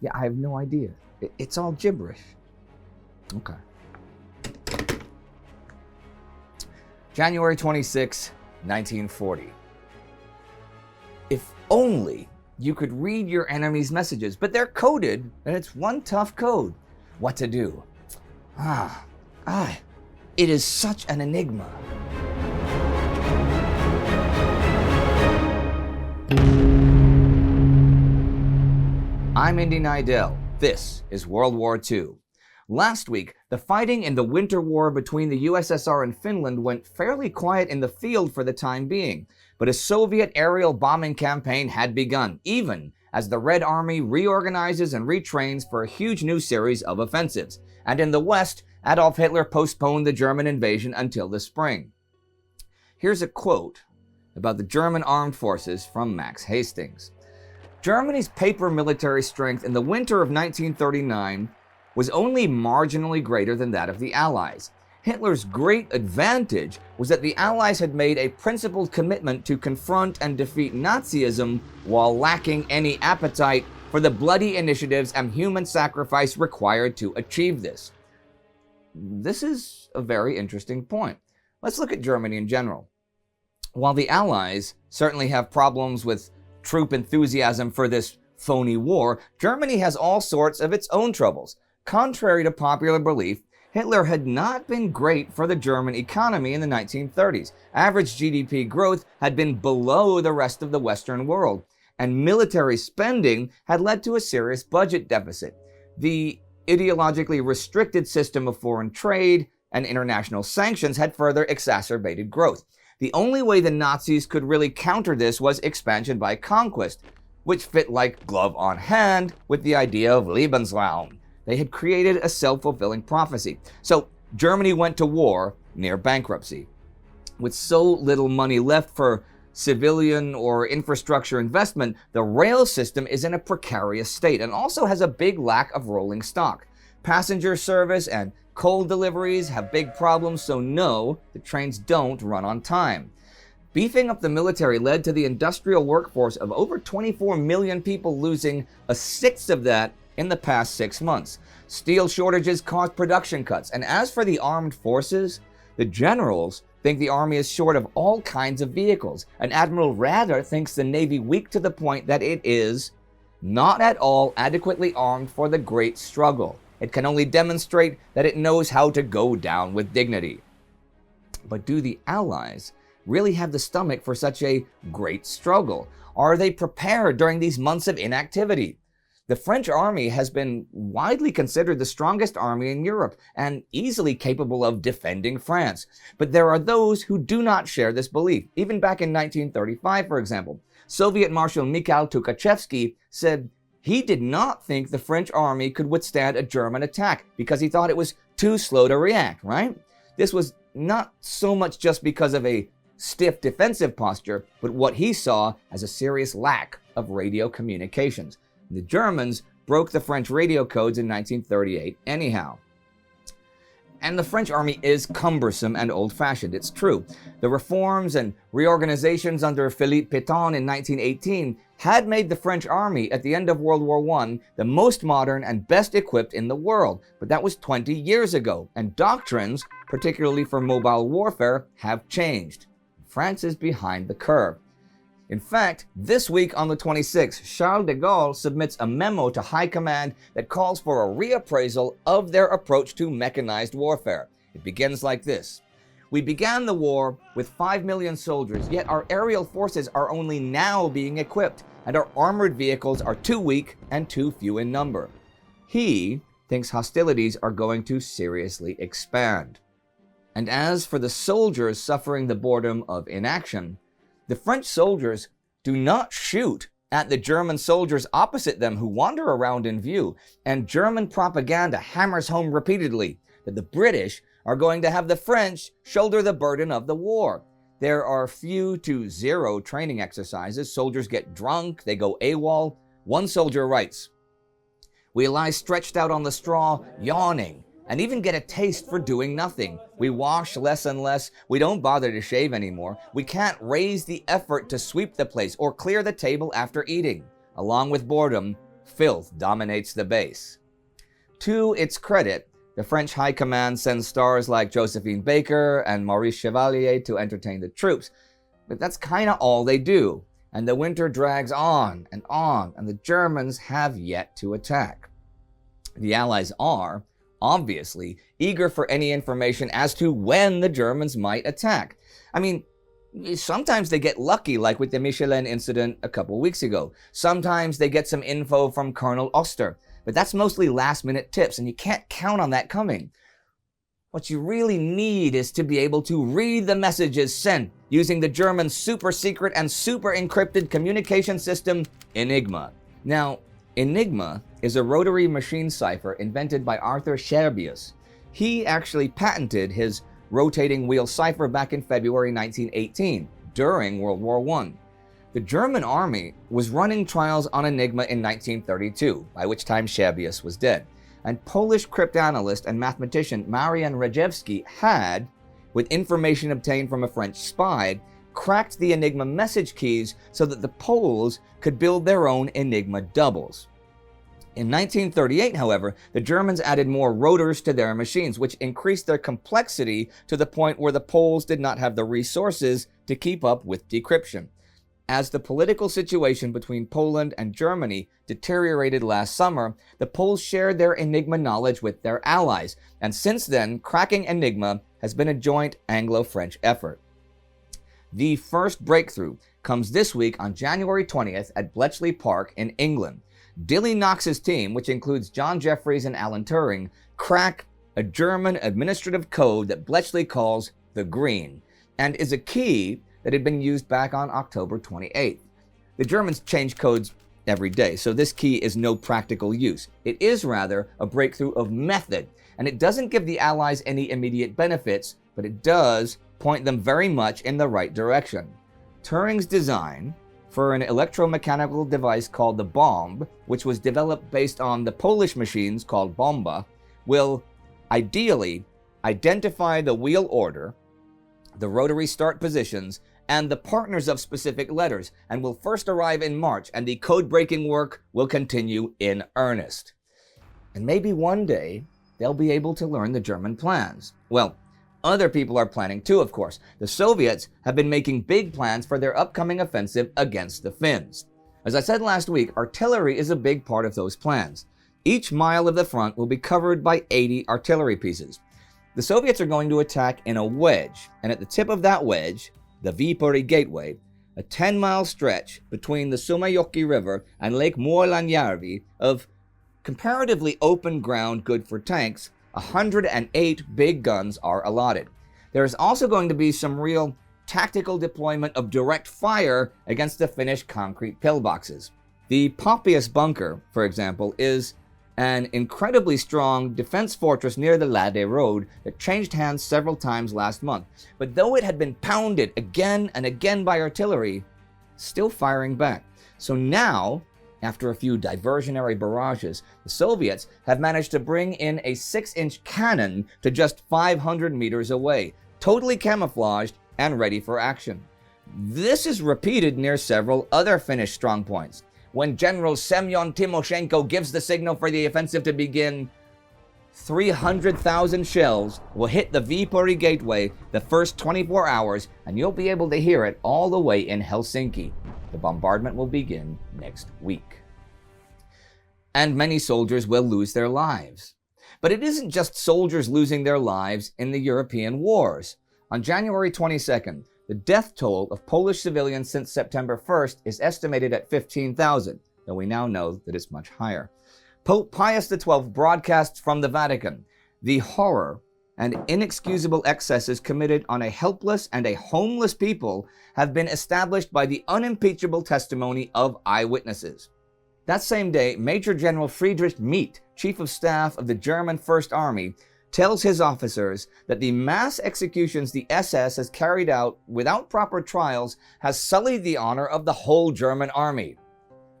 Yeah, I have no idea. It's all gibberish. Okay. January 26, 1940. If only you could read your enemy's messages, but they're coded, and it's one tough code. What to do? It is such an enigma. I'm Indy Neidell. This is World War II. Last week, the fighting in the Winter War between the USSR and Finland went fairly quiet in the field for the time being, but a Soviet aerial bombing campaign had begun, even as the Red Army reorganizes and retrains for a huge new series of offensives. And in the West, Adolf Hitler postponed the German invasion until the spring. Here's a quote about the German armed forces from Max Hastings. Germany's paper military strength in the winter of 1939 was only marginally greater than that of the Allies. Hitler's great advantage was that the Allies had made a principled commitment to confront and defeat Nazism while lacking any appetite for the bloody initiatives and human sacrifice required to achieve this. This is a very interesting point. Let's look at Germany in general. While the Allies certainly have problems with troop enthusiasm for this phony war, Germany has all sorts of its own troubles. Contrary to popular belief, Hitler had not been great for the German economy in the 1930s. Average GDP growth had been below the rest of the Western world, and military spending had led to a serious budget deficit. The ideologically restricted system of foreign trade and international sanctions had further exacerbated growth. The only way the Nazis could really counter this was expansion by conquest, which fit like glove on hand with the idea of Lebensraum. They had created a self-fulfilling prophecy. So Germany went to war near bankruptcy. With so little money left for civilian or infrastructure investment, the rail system is in a precarious state and also has a big lack of rolling stock. Passenger service and coal deliveries have big problems, so no, the trains don't run on time. Beefing up the military led to the industrial workforce of over 24 million people losing a sixth of that in the past 6 months. Steel shortages caused production cuts, and as for the armed forces, the generals think the army is short of all kinds of vehicles, and Admiral Rader thinks the Navy weak to the point that it is not at all adequately armed for the great struggle. It can only demonstrate that it knows how to go down with dignity. But do the Allies really have the stomach for such a great struggle? Are they prepared during these months of inactivity? The French army has been widely considered the strongest army in Europe and easily capable of defending France. But there are those who do not share this belief. Even back in 1935, for example, Soviet Marshal Mikhail Tukhachevsky said he did not think the French army could withstand a German attack because he thought it was too slow to react, right? This was not so much just because of a stiff defensive posture, but what he saw as a serious lack of radio communications. The Germans broke the French radio codes in 1938 anyhow. And the French army is cumbersome and old-fashioned, it's true. The reforms and reorganizations under Philippe Pétain in 1918 had made the French army at the end of World War I the most modern and best equipped in the world. But that was 20 years ago, and doctrines, particularly for mobile warfare, have changed. France is behind the curve. In fact, this week on the 26th, Charles de Gaulle submits a memo to High Command that calls for a reappraisal of their approach to mechanized warfare. It begins like this. We began the war with 5 million soldiers, yet our aerial forces are only now being equipped, and our armored vehicles are too weak and too few in number. He thinks hostilities are going to seriously expand. And as for the soldiers suffering the boredom of inaction, the French soldiers do not shoot at the German soldiers opposite them who wander around in view, and German propaganda hammers home repeatedly that the British are going to have the French shoulder the burden of the war. There are few to zero training exercises. Soldiers get drunk, they go AWOL. One soldier writes, "We lie stretched out on the straw, yawning, and even get a taste for doing nothing. We wash less and less. We don't bother to shave anymore. We can't raise the effort to sweep the place or clear the table after eating. Along with boredom, filth dominates the base. To its credit, the French High Command sends stars like Josephine Baker and Maurice Chevalier to entertain the troops, but that's kinda all they do, and the winter drags on, and the Germans have yet to attack. The Allies are, obviously, eager for any information as to when the Germans might attack. I mean, sometimes they get lucky, like with the Michelin incident a couple weeks ago. Sometimes they get some info from Colonel Oster, but that's mostly last-minute tips, and you can't count on that coming. What you really need is to be able to read the messages sent using the German super-secret and super-encrypted communication system, Enigma. Now, Enigma is a rotary machine cipher invented by Arthur Scherbius. He actually patented his rotating wheel cipher back in February 1918, during World War I. The German army was running trials on Enigma in 1932, by which time Scherbius was dead, and Polish cryptanalyst and mathematician Marian Rejewski had, with information obtained from a French spy, cracked the Enigma message keys so that the Poles could build their own Enigma doubles. In 1938, however, the Germans added more rotors to their machines, which increased their complexity to the point where the Poles did not have the resources to keep up with decryption. As the political situation between Poland and Germany deteriorated last summer, the Poles shared their Enigma knowledge with their allies, and since then, cracking Enigma has been a joint Anglo-French effort. The first breakthrough comes this week on January 20th at Bletchley Park in England. Dilly Knox's team, which includes John Jeffries and Alan Turing, crack a German administrative code that Bletchley calls the Green, and is a key that had been used back on October 28th. The Germans change codes every day, so this key is no practical use. It is rather a breakthrough of method, and it doesn't give the Allies any immediate benefits, but it does point them very much in the right direction. Turing's design for an electromechanical device called the bomb, which was developed based on the Polish machines called bomba, will ideally identify the wheel order, the rotary start positions, and the partners of specific letters, and will first arrive in March, and the code-breaking work will continue in earnest. And maybe one day, they'll be able to learn the German plans. Well, other people are planning too, of course. The Soviets have been making big plans for their upcoming offensive against the Finns. As I said last week, artillery is a big part of those plans. Each mile of the front will be covered by 80 artillery pieces. The Soviets are going to attack in a wedge, and at the tip of that wedge, the Viipuri Gateway, a 10-mile stretch between the Sumajoki River and Lake Muolanjärvi of comparatively open ground good for tanks, 108 big guns are allotted. There is also going to be some real tactical deployment of direct fire against the Finnish concrete pillboxes. The Poppius Bunker, for example, is an incredibly strong defense fortress near the Lade Road that changed hands several times last month. But though it had been pounded again and again by artillery, still firing back. So now, after a few diversionary barrages, the Soviets have managed to bring in a 6-inch cannon to just 500 meters away, totally camouflaged and ready for action. This is repeated near several other Finnish strongpoints. When General Semyon Timoshenko gives the signal for the offensive to begin, 300,000 shells will hit the Viipuri Gateway the first 24 hours, and you'll be able to hear it all the way in Helsinki. The bombardment will begin next week. And many soldiers will lose their lives. But it isn't just soldiers losing their lives in the European wars. On January 22nd, the death toll of Polish civilians since September 1st is estimated at 15,000, though we now know that it's much higher. Pope Pius XII broadcasts from the Vatican the horror and inexcusable excesses committed on a helpless and a homeless people have been established by the unimpeachable testimony of eyewitnesses. That same day, Major General Friedrich Meade, Chief of Staff of the German First Army, tells his officers that the mass executions the SS has carried out without proper trials has sullied the honor of the whole German army.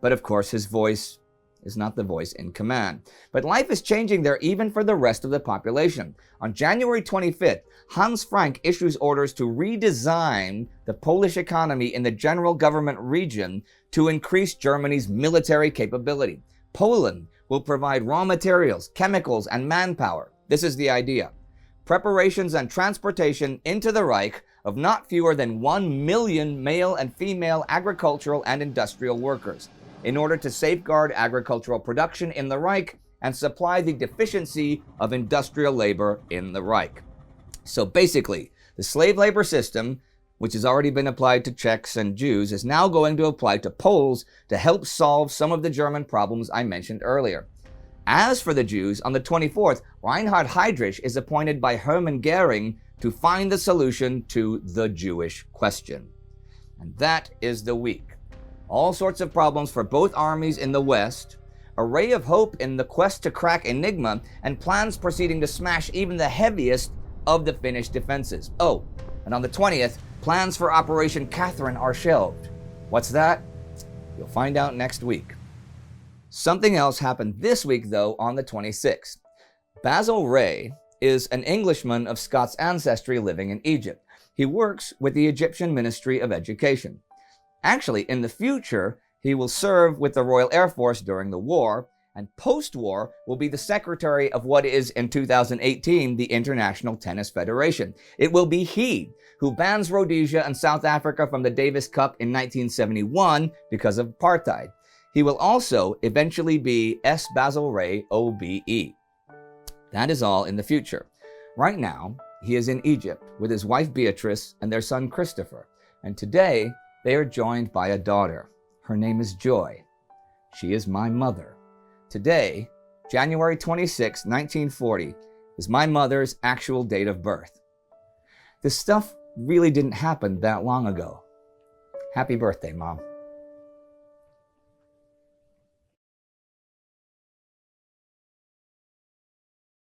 But of course, his voice is not the voice in command. But life is changing there even for the rest of the population. On January 25th, Hans Frank issues orders to redesign the Polish economy in the general government region to increase Germany's military capability. Poland will provide raw materials, chemicals, and manpower. This is the idea. Preparations and transportation into the Reich of not fewer than 1 million male and female agricultural and industrial workers in order to safeguard agricultural production in the Reich and supply the deficiency of industrial labor in the Reich. So basically, the slave labor system, which has already been applied to Czechs and Jews, is now going to apply to Poles to help solve some of the German problems I mentioned earlier. As for the Jews, on the 24th, Reinhard Heydrich is appointed by Hermann Goering to find the solution to the Jewish question. And that is the week. All sorts of problems for both armies in the West, a ray of hope in the quest to crack Enigma, and plans proceeding to smash even the heaviest of the Finnish defenses. Oh, and on the 20th, plans for Operation Catherine are shelved. What's that? You'll find out next week. Something else happened this week, though, on the 26th. Basil Ray is an Englishman of Scots ancestry living in Egypt. He works with the Egyptian Ministry of Education. Actually, in the future, he will serve with the Royal Air Force during the war, and post-war will be the secretary of what is, in 2018, the International Tennis Federation. It will be he who bans Rhodesia and South Africa from the Davis Cup in 1971 because of apartheid. He will also eventually be S. Basil Ray, OBE. That is all in the future. Right now, he is in Egypt with his wife Beatrice and their son Christopher, and today they are joined by a daughter. Her name is Joy. She is my mother. Today, January 26, 1940, is my mother's actual date of birth. This stuff really didn't happen that long ago. Happy birthday, Mom.